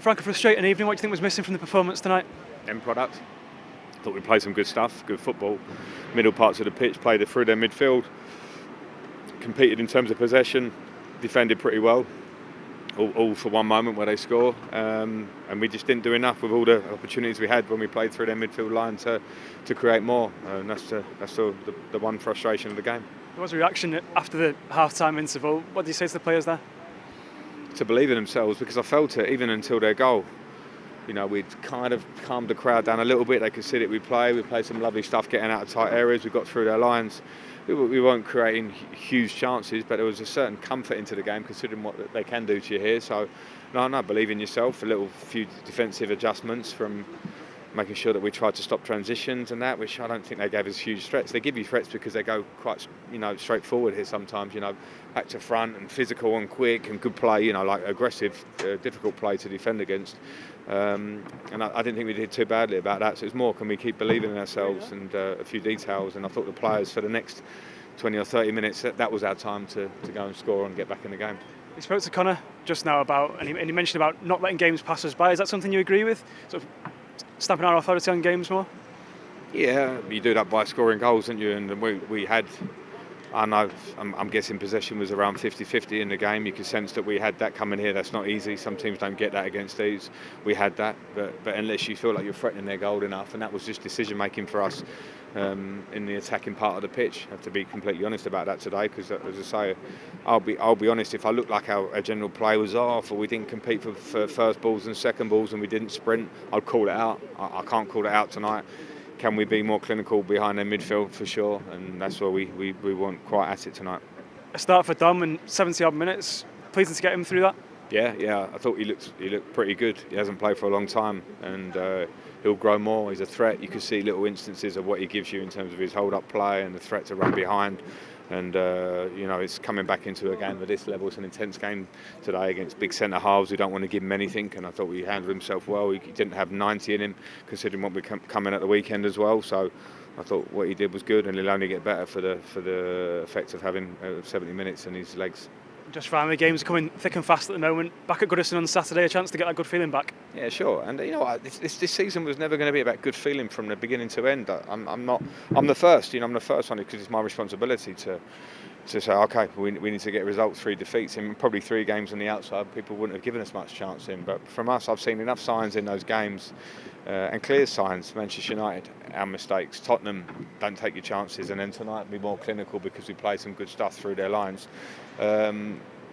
Frank, a frustrating evening. What do you think was missing from the performance tonight? End product. Thought we played some good stuff, good football. Middle parts of the pitch, played it through their midfield. Competed in terms of possession, defended pretty well. All for one moment where they score, and we just didn't do enough with all the opportunities we had when we played through their midfield line to create more, and that's the one frustration of the game. There was a reaction after the half-time interval. What did you say to the players there? To believe in themselves, because I felt it even until their goal. You know, we'd kind of calmed the crowd down a little bit. They could see that we played some lovely stuff, getting out of tight areas. We got through their lines. We weren't creating huge chances, but there was a certain comfort into the game considering what they can do to you here. So, no, believe in yourself. A few defensive adjustments from making sure that we tried to stop transitions and that, which I don't think they gave us huge threats. They give you threats because they go quite, straightforward here sometimes, back to front and physical and quick and good play, like aggressive, difficult play to defend against. And I didn't think we did too badly about that. So it's more, can we keep believing in ourselves and a few details. And I thought the players for the next 20 or 30 minutes, that was our time to go and score and get back in the game. You spoke to Connor just now and he mentioned about not letting games pass us by. Is that something you agree with? Sort of stamping our authority on games more? Yeah, you do that by scoring goals, don't you? And we had, I know, I'm guessing possession was around 50-50 in the game. You could sense that we had that coming here. That's not easy. Some teams don't get that against these. We had that, but unless you feel like you're threatening their goal enough, and that was just decision making for us in the attacking part of the pitch. I have to be completely honest about that today, because as I say, I'll be honest. If I look like our general play was off, or we didn't compete for first balls and second balls, and we didn't sprint, I'd call it out. I can't call it out tonight. Can we be more clinical behind their midfield? For sure, and that's where we weren't quite at it tonight. A start for Dom in 70-odd minutes. Pleasing to get him through that. Yeah. I thought he looked pretty good. He hasn't played for a long time, and he'll grow more. He's a threat. You can see little instances of what he gives you in terms of his hold-up play and the threat to run behind. And it's coming back into a game of this level. It's an intense game today against big centre halves who don't want to give him anything. And I thought he handled himself well. He didn't have 90 in him, considering what we come in at the weekend as well. So I thought what he did was good, and he'll only get better for the effect of having 70 minutes in his legs. Just finally, games are coming thick and fast at the moment. Back at Goodison on Saturday, a chance to get that good feeling back. Yeah, sure. And you know what? This season was never going to be about good feeling from the beginning to end. I'm the first. I'm the first one, because it's my responsibility to say, okay, we need to get results. 3 defeats in probably 3 games on the outside. People wouldn't have given us much chance in. But from us, I've seen enough signs in those games, and clear signs. Manchester United, our mistakes. Tottenham, don't take your chances. And then tonight, be more clinical because we played some good stuff through their lines.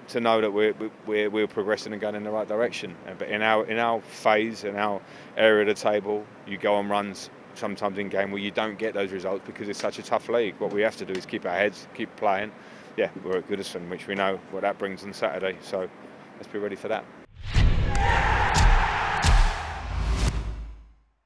To know that we're progressing and going in the right direction. But in our phase, in our area of the table, you go on runs sometimes in game where you don't get those results because it's such a tough league. What we have to do is keep our heads, keep playing. Yeah, we're at Goodison, which we know what that brings on Saturday. So let's be ready for that.